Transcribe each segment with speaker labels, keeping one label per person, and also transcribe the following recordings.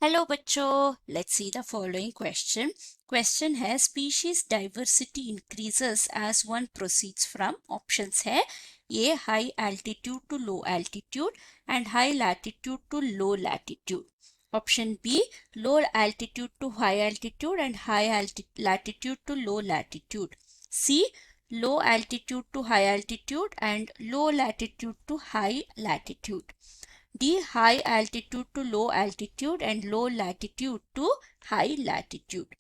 Speaker 1: Hello बच्चों, let's see the following question. Question है species diversity increases as one proceeds from. Options है A high altitude to low altitude and high latitude to low latitude. Option B low altitude to high altitude and high latitude to low latitude. C low altitude to high altitude and low latitude to high latitude. D high altitude to low altitude and low latitude to high latitude।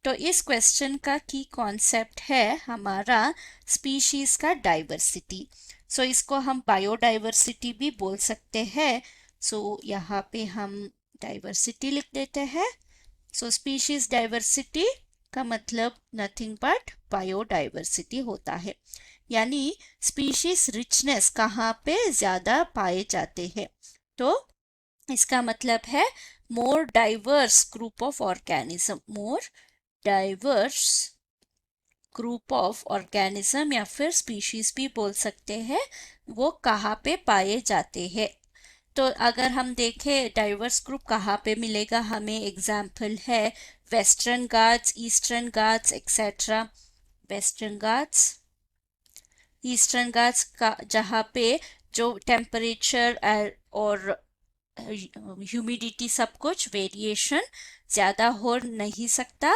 Speaker 1: तो इस question का की concept है हमारा species का diversity. सो इसको हम biodiversity भी बोल सकते हैं। सो यहाँ पे हम डाइवर्सिटी लिख देते हैं। सो स्पीशीज डाइवर्सिटी का मतलब नथिंग बट बायोडाइवर्सिटी होता है, यानी स्पीशीज रिचनेस कहाँ पे ज्यादा पाए जाते हैं। तो इसका मतलब है more diverse group of organism, more diverse group of organism या फिर स्पीशीज भी बोल सकते हैं, वो कहाँ पे पाए जाते हैं। तो अगर हम देखें डाइवर्स ग्रुप कहाँ पे मिलेगा, हमें एग्जाम्पल है western Ghats, eastern Ghats etcetera. Western Ghats, eastern Ghats का जहाँ पे जो टेम्परेचर और ह्यूमिडिटी सब कुछ वेरिएशन ज़्यादा हो नहीं सकता,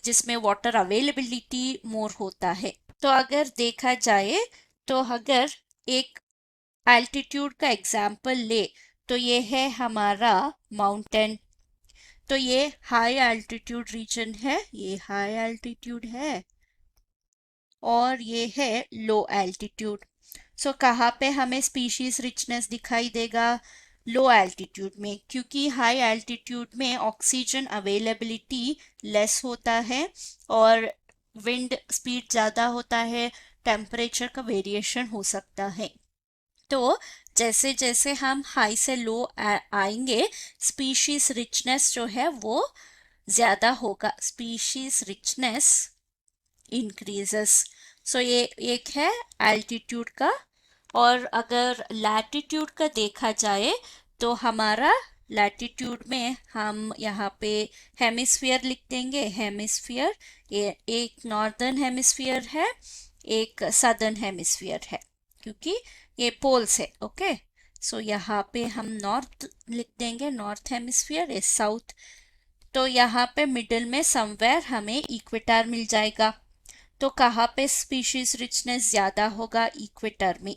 Speaker 1: जिसमें वाटर अवेलेबिलिटी मोर होता है। तो अगर देखा जाए तो अगर एक एल्टीट्यूड का एग्जाम्पल ले तो ये है हमारा माउंटेन। तो ये हाई एल्टीट्यूड रीजन है, ये हाई एल्टीट्यूड है और ये है लो एल्टीट्यूड। सो कहाँ पे हमें स्पीशीज रिचनेस दिखाई देगा? लो एल्टीट्यूड में, क्योंकि हाई एल्टीट्यूड में ऑक्सीजन अवेलेबिलिटी लेस होता है और विंड स्पीड ज़्यादा होता है, टेम्परेचर का वेरिएशन हो सकता है। तो जैसे जैसे हम हाई से लो आएंगे, स्पीशीज रिचनेस जो है वो ज़्यादा होगा, स्पीशीज रिचनेस इंक्रीजेस। सो ये एक है एल्टीट्यूड का। और अगर लैटिट्यूड का देखा जाए तो हमारा लैटिट्यूड में हम यहाँ पे हेमिस्फीयर लिख देंगे। हेमिस्फीयर, ये एक नॉर्दर्न हेमिस्फीयर है, एक सदर्न हेमिस्फीयर है, क्योंकि ये पोल्स है। ओके, सो यहाँ पे हम नॉर्थ लिख देंगे, नॉर्थ हेमिस्फीयर, ये साउथ। तो यहाँ पे मिडिल में समवेयर हमें इक्वेटर मिल जाएगा। तो कहाँ पे स्पीशीज रिचनेस ज़्यादा होगा? इक्वेटर में।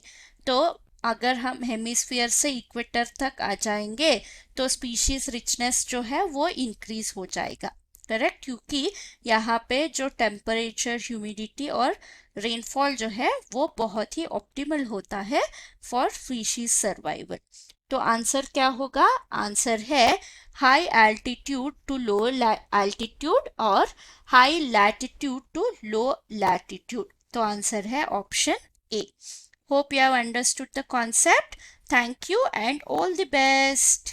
Speaker 1: तो अगर हम हेमिस्फीयर से इक्वेटर तक आ जाएंगे तो स्पीशीज रिचनेस जो है वो इंक्रीज हो जाएगा, करेक्ट, क्योंकि यहाँ पे जो टेम्परेचर, ह्यूमिडिटी और रेनफॉल जो है वो बहुत ही ऑप्टिमल होता है फॉर स्पीशीज सर्वाइवल। तो आंसर क्या होगा? आंसर है high altitude to low altitude और high latitude to low latitude. तो आंसर है option A. Hope you have understood the concept. Thank you and all the best.